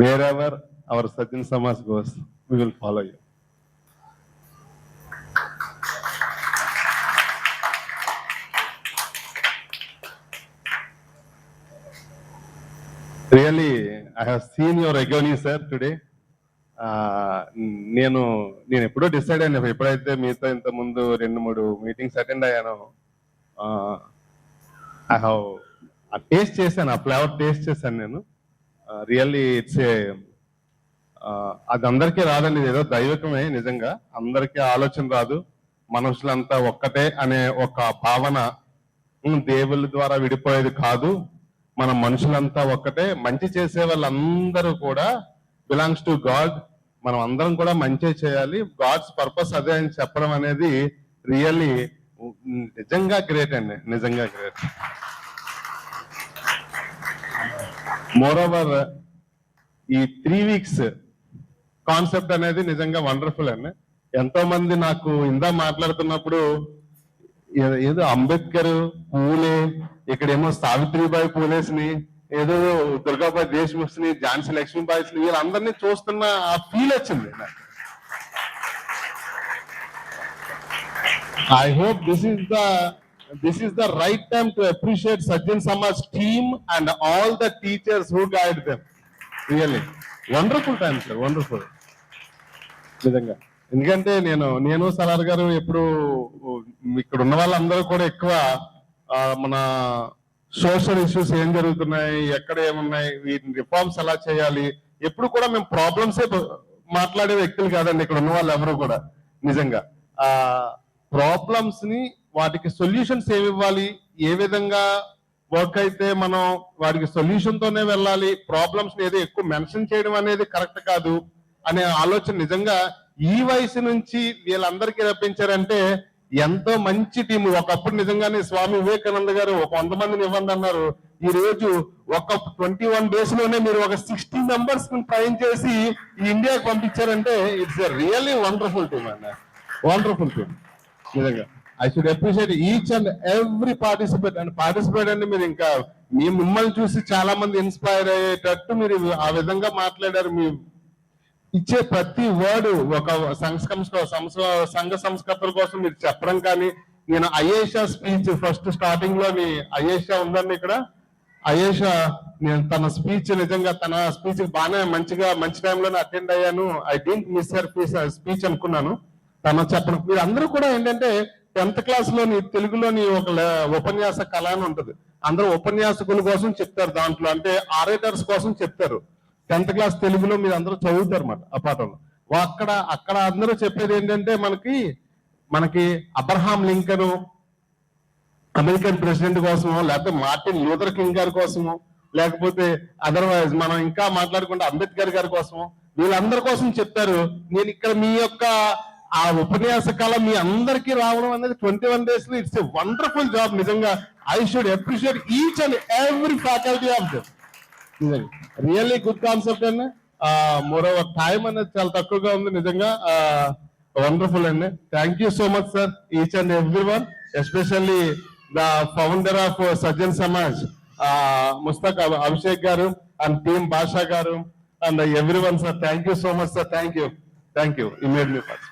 Wherever our Sajjan Samaj goes, we will follow you. Really, I have seen your agony, sir, today. నేను ఎప్పుడో decide అయ్యాను. ఎప్పుడైతే మీతో ఇంత ముందు 2-3 మీటింగ్స్ అటెండ్ అయ్యానో, ఐ హావ్ టేస్ట్ చేశాను, ఆ ఫ్లేవర్ టేస్ట్ చేశాను నేను. రియల్లీ ఇట్స్ ఏ అది అందరికీ రాదండి, ఏదో దైవికమే. నిజంగా అందరికీ ఆలోచన రాదు. మనుషులంతా ఒక్కటే అనే ఒక భావన దేవుళ్ళ ద్వారా విడిపోయేది కాదు. మన మనుషులంతా ఒక్కటే. మంచి చేసే వాళ్ళందరూ కూడా బిలాంగ్స్ టు గాడ్. మనం అందరం కూడా మంచి చేయాలి, గాడ్స్ పర్పస్ అదే అని చెప్పడం అనేది రియల్లీ నిజంగా గ్రేట్ అండి, నిజంగా గ్రేట్. మోర్ ఓవర్ ఈ 3 weeks కాన్సెప్ట్ అనేది నిజంగా వండర్ఫుల్ అండి. ఎంతో మంది నాకు ఇందా మాట్లాడుతున్నప్పుడు ఏదో అంబేద్కర్, పూలే, ఇక్కడేమో సావిత్రిబాయి పూలేస్ని, ఏదో దుర్గాబాయి దేశ్ముఖ్ని, ఝాన్సీ లక్ష్మీబాయిస్ని, వీళ్ళందరినీ చూస్తున్న ఆ ఫీల్ వచ్చింది. I hope this is the right time to appreciate Sajjan Samaj team and all the teachers who guide them. Really wonderful time, sir, wonderful. నిజంగా ఎందుకంటే నేను సలార్ గారు ఎప్పుడు ఇక్కడ ఉన్న వాళ్ళందరూ కూడా ఎక్కువ మన సోషల్ ఇష్యూస్ ఏం జరుగుతున్నాయి, ఎక్కడ ఏమున్నాయి, వీటిని రిఫార్మ్స్ ఎలా చేయాలి, ఎప్పుడు కూడా మేము ప్రాబ్లమ్సే మాట్లాడే వ్యక్తులు కాదండి ఇక్కడ ఉన్న వాళ్ళు ఎవరు కూడా. నిజంగా ప్రాబ్లమ్స్ ని, వాటికి సొల్యూషన్స్ ఏమి ఇవ్వాలి, ఏ విధంగా వర్క్ అయితే మనం వాటికి సొల్యూషన్ తోనే వెళ్ళాలి, ప్రాబ్లమ్స్ ని ఏదో ఎక్కువ మెన్షన్ చేయడం అనేది కరెక్ట్ కాదు అనే ఆలోచన నిజంగా ఈ వయసు నుంచి వీళ్ళందరికీ రప్పించారంటే ఎంతో మంచి టీం. ఒకప్పుడు నిజంగానే స్వామి వివేకానంద గారు ఒక 100 మందిని ఇవ్వండి అన్నారు. ఈ రోజు ఒక 21 days లోనే మీరు ఒక 60 members ట్రైన్ చేసి ఈ ఇండియాకి పంపించారంటే it's a really wonderful team అన్న, వండర్ఫుల్ టీమ్. నిజంగా I should appreciate each and every participate. And participate అంటే మీరు ఇంకా మిమ్మల్ని చూసి చాలా మంది ఇన్స్పైర్ అయ్యేటట్టు మీరు ఆ విధంగా మాట్లాడారు. మీ ఇచ్చే ప్రతి వర్డ్ ఒక సంఘ సంస్కర్తల కోసం మీరు చెప్పడం కానీ, నేను అయేషా స్పీచ్ ఫస్ట్ స్టార్టింగ్ లో అయేషా ఉందండి ఇక్కడ, అయేషా నేను తన స్పీచ్ నిజంగా తన స్పీచ్ బాగానే మంచి టైంలోనే అటెండ్ అయ్యాను. I didn't miss her speech అనుకున్నాను. తను చెప్పడం, మీరు అందరూ కూడా ఏంటంటే 10th class లోని తెలుగులోని ఒక ఉపన్యాస కళ అని ఉంటుంది. అందరూ ఉపన్యాసకుల కోసం చెప్తారు, దాంట్లో అంటే ఆరేటర్స్ కోసం చెప్తారు. 10th class తెలుగులో మీరు అందరూ చదువుతారు అన్నమాట ఆ పాఠంలో. అక్కడ అందరూ చెప్పేది ఏంటంటే మనకి అబ్రహాం లింకన్ అమెరికన్ ప్రెసిడెంట్ కోసమో, లేకపోతే మార్టిన్ లూథర్ కింగ్ గారి కోసమో, లేకపోతే అదర్వైజ్ మనం ఇంకా మాట్లాడుకుంటే అంబేద్కర్ గారి కోసమో, వీళ్ళందరి కోసం చెప్తారు. నేను ఇక్కడ మీ యొక్క ఆ ఉపన్యాస కళ మీ అందరికీ రావడం అనేది 21 days లో ఇట్స్ ఎ వండర్ఫుల్ జాబ్. నిజంగా I should appreciate each and every faculty of them. నిజంగా రియల్లీ గుడ్ కాన్సెప్ట్ అండి. మోర్ ఓవర్ టైం అనేది చాలా తక్కువగా ఉంది. నిజంగా వండర్ఫుల్ అండి. Thank you so much sir, each and every one, especially the founder of Sajjan Samaj Mushtaq Abhishek గారు అండ్ టీమ్ భాషా గారు and every one sir. Thank you so much sir. Thank you. You made me first.